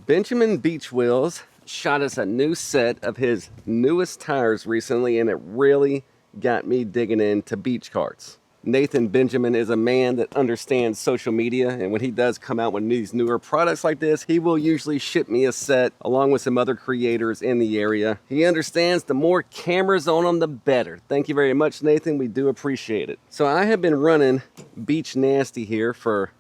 Benjamin Beach Wheels shot us a new set of his newest tires recently, and it really got me digging into beach carts. Nathan Benjamin is a man that understands social media, and when he does come out with these newer products like this, he will usually ship me a set along with some other creators in the area. He understands the more cameras on them, the better. Thank you very much, Nathan. We do appreciate it. So I have been running Beach Nasty here for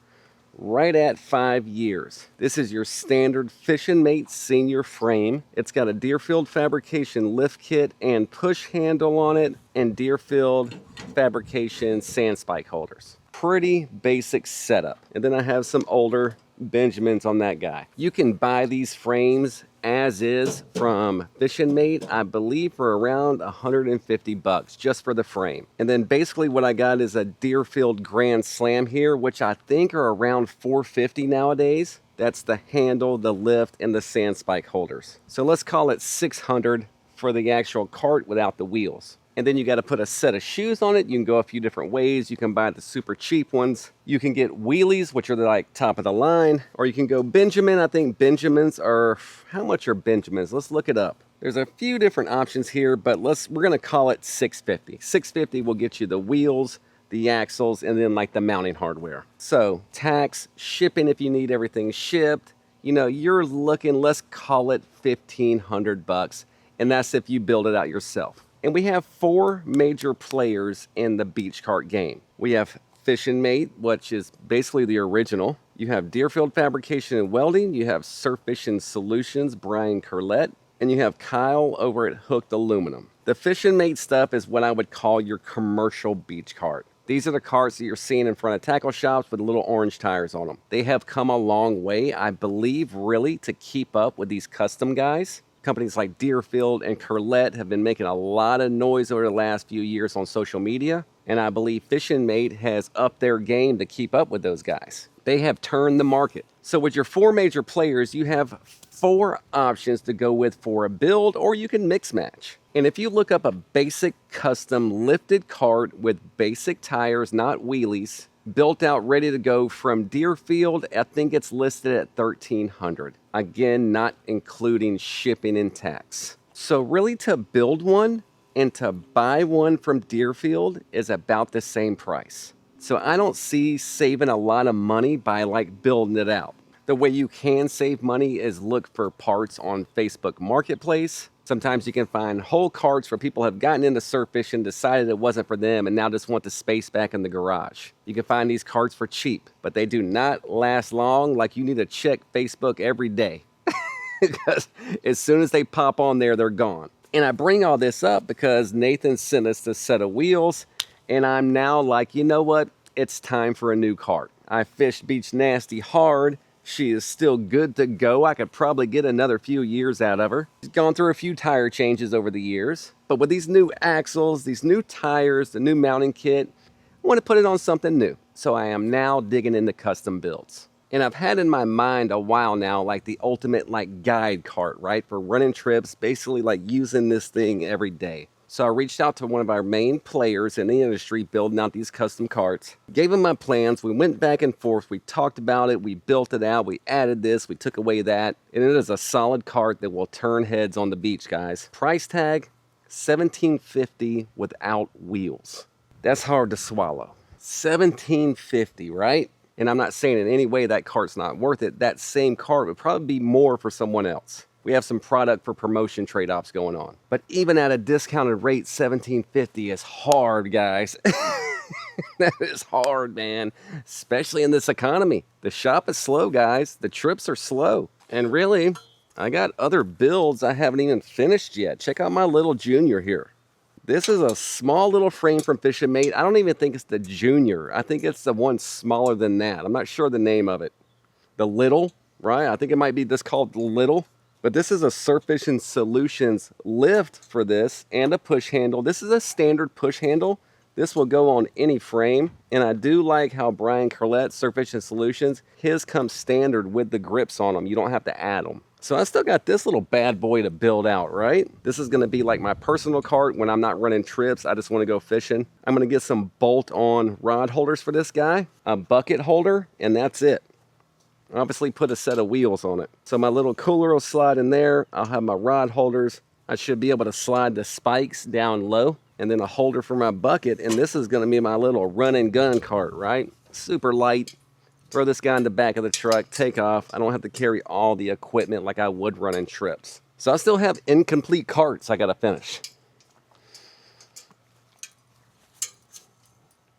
right at 5 years. This is your standard Fishin' Mate senior frame. It's got a Deerfield Fabrication lift kit and push handle on it, and Deerfield Fabrication sand spike holders. Pretty basic setup. And then I have some older Benjamins on that guy. You can buy these frames as is from Fishin' Mate, I believe for around 150 bucks just for the frame. And then basically what I got is a Deerfield Grand Slam here, which I think are around 450 nowadays. That's the handle, the lift, and the sand spike holders. So let's call it 600 for the actual cart without the wheels. And then you got to put a set of shoes on it. You can go a few different ways. You can buy the super cheap ones. You can get wheelies, which are like top of the line, or you can go Benjamin. I think Benjamins are, how much are Benjamins? Let's look it up. There's a few different options here, but we're going to call it 650. 650 will get you the wheels, the axles, and then like the mounting hardware. So tax, shipping if you need everything shipped, you know, you're looking, let's call it 1,500 bucks. And that's if you build it out yourself. And we have 4 major players in the beach cart game. We have Fishin' Mate, which is basically the original. You have Deerfield Fabrication and Welding. You have Surf Fishing Solutions, Brian Curlett. And you have Kyle over at Hooked Aluminum. The Fishin' Mate stuff is what I would call your commercial beach cart. These are the carts that you're seeing in front of tackle shops with little orange tires on them. They have come a long way, I believe, really, to keep up with these custom guys. Companies like Deerfield and Curlett have been making a lot of noise over the last few years on social media, and I believe Fishin' Mate has upped their game to keep up with those guys. They have turned the market. So with your 4 major players, you have 4 options to go with for a build, or you can mix match. And if you look up a basic custom lifted cart with basic tires, not wheelies, built out, ready to go from Deerfield, I think it's listed at $1,300. Again, not including shipping and tax. So really to build one and to buy one from Deerfield is about the same price. So I don't see saving a lot of money by like building it out. The way you can save money is look for parts on Facebook Marketplace. Sometimes you can find whole carts where people have gotten into surf fishing, decided it wasn't for them, and now just want the space back in the garage. You can find these carts for cheap, but they do not last long. Like, you need to check Facebook every day because as soon as they pop on there, they're gone. And I bring all this up because Nathan sent us this set of wheels, and I'm now like, you know what? It's time for a new cart. I fished Beach Nasty hard. She is still good to go. I could probably get another few years out of her. She's gone through a few tire changes over the years. But with these new axles, these new tires, the new mounting kit, I want to put it on something new. So I am now digging into custom builds. And I've had in my mind a while now, like the ultimate like guide cart, right? For running trips, basically like using this thing every day. So I reached out to one of our main players in the industry building out these custom carts, gave him my plans, we went back and forth, we talked about it, we built it out, we added this, we took away that, and it is a solid cart that will turn heads on the beach, guys. Price tag, $1,750 without wheels. That's hard to swallow. $1,750, right? And I'm not saying in any way that cart's not worth it. That same cart would probably be more for someone else. We have some product for promotion trade-offs going on. But even at a discounted rate, $1,750 is hard, guys. That is hard, man. Especially in this economy. The shop is slow, guys. The trips are slow. And really, I got other builds I haven't even finished yet. Check out my little Junior here. This is a small little frame from Fishin' Mate. I don't even think it's the Junior. I think it's the one smaller than that. I'm not sure the name of it. The Little, right? I think it might be just called Little. But this is a Surf Fishing Solutions lift for this and a push handle. This is a standard push handle. This will go on any frame. And I do like how Brian Curlett, Surf Fishing Solutions, his comes standard with the grips on them. You don't have to add them. So I still got this little bad boy to build out, right? This is gonna be like my personal cart when I'm not running trips. I just wanna go fishing. I'm gonna get some bolt-on rod holders for this guy, a bucket holder, and that's it. Obviously put a set of wheels on it. So my little cooler will slide in there. I'll have my rod holders. I should be able to slide the spikes down low, and then a holder for my bucket. And this is gonna be my little run and gun cart, right? Super light. Throw this guy in the back of the truck, take off. I don't have to carry all the equipment like I would running trips. So I still have incomplete carts I gotta finish.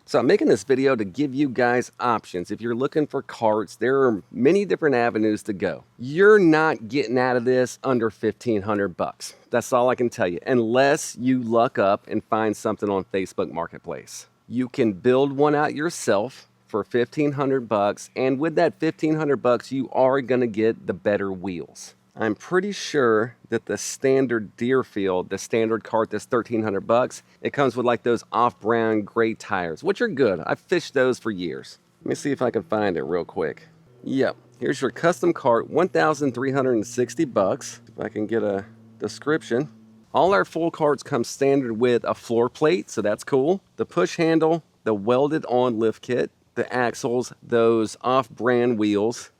So I'm making this video to give you guys options. If you're looking for carts, there are many different avenues to go. You're not getting out of this under 1,500 bucks. That's all I can tell you, unless you luck up and find something on Facebook Marketplace. You can build one out yourself for 1,500 bucks, and with that 1,500 bucks, you are gonna get the better wheels. I'm pretty sure that the standard Deerfield, the standard cart that's 1,300 bucks, it comes with like those off-brand gray tires, which are good. I've fished those for years. Let me see if I can find it real quick. Yep, here's your custom cart, 1,360 bucks. If I can get a description. All our full carts come standard with a floor plate, so that's cool. The push handle, the welded on lift kit, the axles, those off-brand wheels,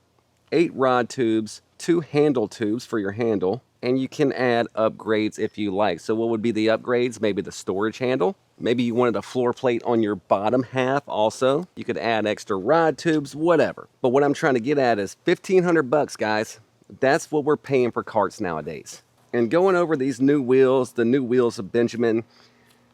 8 rod tubes, 2 handle tubes for your handle, and you can add upgrades if you like. So what would be the upgrades? Maybe the storage handle. Maybe you wanted a floor plate on your bottom half also. You could add extra rod tubes, whatever. But what I'm trying to get at is 1,500 bucks, guys. That's what we're paying for carts nowadays. And going over these new wheels, the new wheels of Benjamin,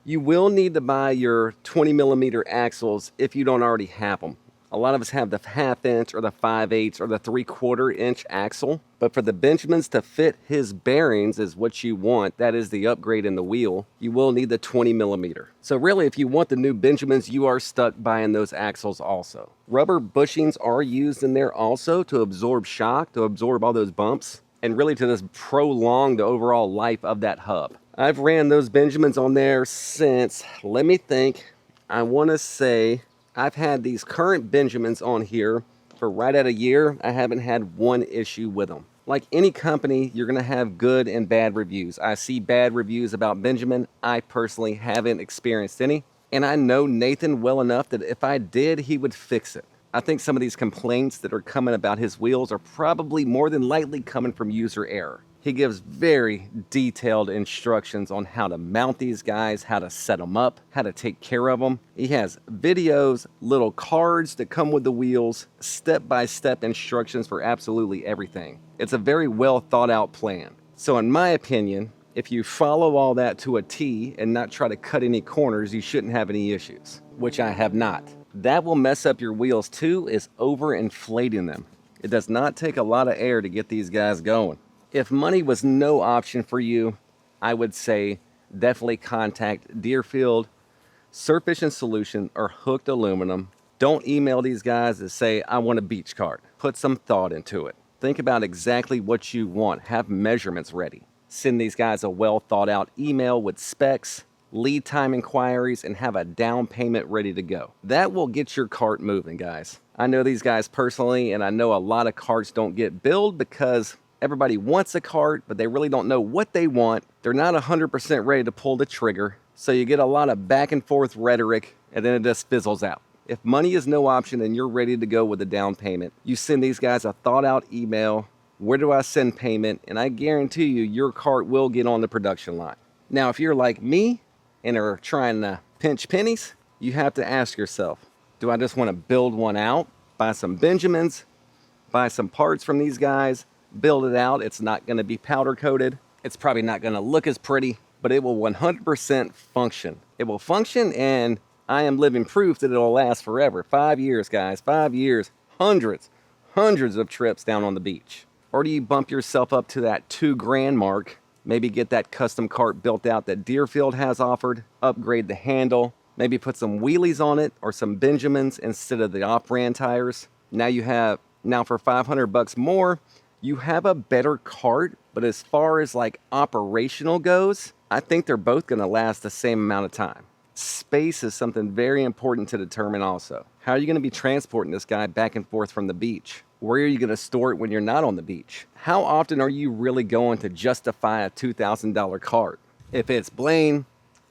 you will need to buy your 20 millimeter axles if you don't already have them. A lot of us have the 1/2 inch or the 5/8 or the 3/4 inch axle, but for the Benjamins to fit his bearings is what you want. That is the upgrade in the wheel. You will need the 20 millimeter. So really, if you want the new Benjamins, you are stuck buying those axles also. Rubber bushings are used in there also to absorb shock, to absorb all those bumps, and really to just prolong the overall life of that hub. I've ran those Benjamins on there since, let me think, I want to say I've had these current Benjamins on here for right at a year. I haven't had one issue with them. Like any company, you're going to have good and bad reviews. I see bad reviews about Benjamin. I personally haven't experienced any. And I know Nathan well enough that if I did, he would fix it. I think some of these complaints that are coming about his wheels are probably more than likely coming from user error. He gives very detailed instructions on how to mount these guys, how to set them up, how to take care of them. He has videos, little cards that come with the wheels, step-by-step instructions for absolutely everything. It's a very well thought out plan. So in my opinion, if you follow all that to a T and not try to cut any corners, you shouldn't have any issues, which I have not. That will mess up your wheels too, is overinflating them. It does not take a lot of air to get these guys going. If money was no option for you, I would say definitely contact Deerfield, Surf Fishing Solution, or Hooked Aluminum. Don't email these guys and say, I want a beach cart. Put some thought into it. Think about exactly what you want. Have measurements ready. Send these guys a well thought out email with specs, lead time inquiries, and have a down payment ready to go. That will get your cart moving, guys. I know these guys personally, and I know a lot of carts don't get built because everybody wants a cart, but they really don't know what they want. They're not 100% ready to pull the trigger. So you get a lot of back and forth rhetoric, and then it just fizzles out. If money is no option and you're ready to go with a down payment, you send these guys a thought out email. Where do I send payment? And I guarantee you, your cart will get on the production line. Now, if you're like me and are trying to pinch pennies, you have to ask yourself, do I just want to build one out, buy some Benjamins, buy some parts from these guys, build it out? It's not going to be powder coated. It's probably not going to look as pretty, but it will 100% function. It will function, and I am living proof that it'll last forever. 5 years, guys, 5 years, hundreds of trips down on the beach. Or do you bump yourself up to that $2,000 mark, maybe get that custom cart built out that Deerfield has offered, upgrade the handle, maybe put some wheelies on it or some Benjamins instead of the off-brand tires. Now for 500 bucks more, you have a better cart, but as far as like operational goes, I think they're both going to last the same amount of time. Space is something very important to determine also. How are you going to be transporting this guy back and forth from the beach? Where are you going to store it when you're not on the beach? How often are you really going to justify a $2,000 cart? If it's Blaine,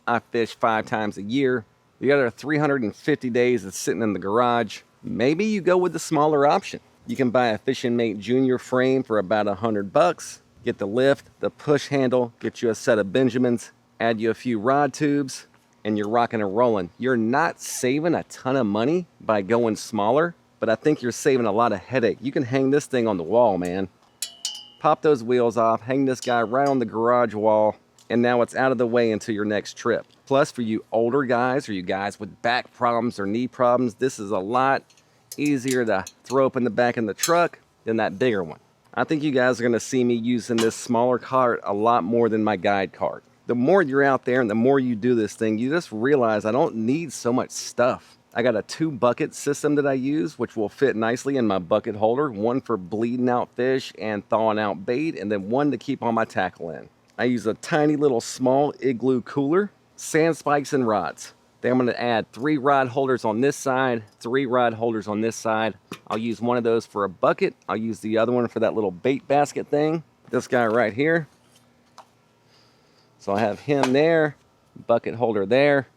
I fish 5 times a year. The other 350 days it's sitting in the garage. Maybe you go with the smaller option. You can buy a Fishing Mate Junior frame for about $100. Get the lift, the push handle, get you a set of Benjamins, add you a few rod tubes, and you're rocking and rolling. You're not saving a ton of money by going smaller, but I think you're saving a lot of headache. You can hang this thing on the wall, man. Pop those wheels off, hang this guy right on the garage wall, and now it's out of the way until your next trip. Plus, for you older guys or you guys with back problems or knee problems, this is a lot easier to throw up in the back of the truck than that bigger one. I think you guys are gonna see me using this smaller cart a lot more than my guide cart. The more you're out there and the more you do this thing, you just realize I don't need so much stuff. I got a 2-bucket system that I use, which will fit nicely in my bucket holder. One for bleeding out fish and thawing out bait, and then one to keep all my tackle in. I use a tiny little small igloo cooler, sand spikes and rods. Then I'm gonna add 3 rod holders on this side, 3 rod holders on this side. I'll use one of those for a bucket. I'll use the other one for that little bait basket thing. This guy right here. So I have him there, bucket holder there,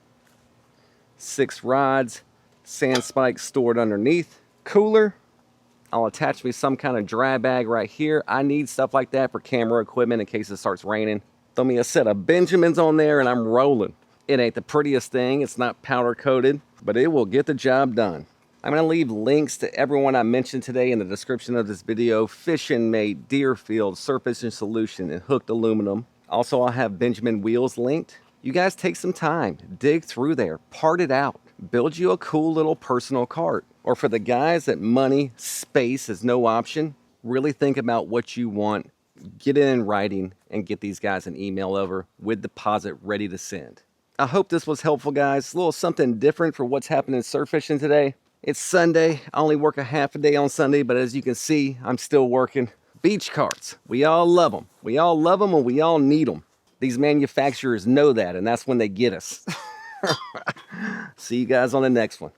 6 rods, sand spikes stored underneath, cooler. I'll attach me some kind of dry bag right here. I need stuff like that for camera equipment in case it starts raining. Throw me a set of Benjamins on there and I'm rolling. It ain't the prettiest thing, it's not powder coated, but it will get the job done. I'm gonna leave links to everyone I mentioned today in the description of this video. Fishing Mate, Deerfield, Surf Fishing Solution, and Hooked Aluminum. Also, I'll have Benjamin wheels linked. You guys take some time, dig through there, part it out, build you a cool little personal cart. Or for the guys that money, space is no option, really think about what you want, get it in writing, and get these guys an email over with deposit ready to send. I hope this was helpful, guys. A little something different for what's happening surf fishing today. It's Sunday. I only work a half a day on Sunday, but as you can see, I'm still working. Beach carts, we all love them. We all love them and we all need them. These manufacturers know that, and that's when they get us. See you guys on the next one.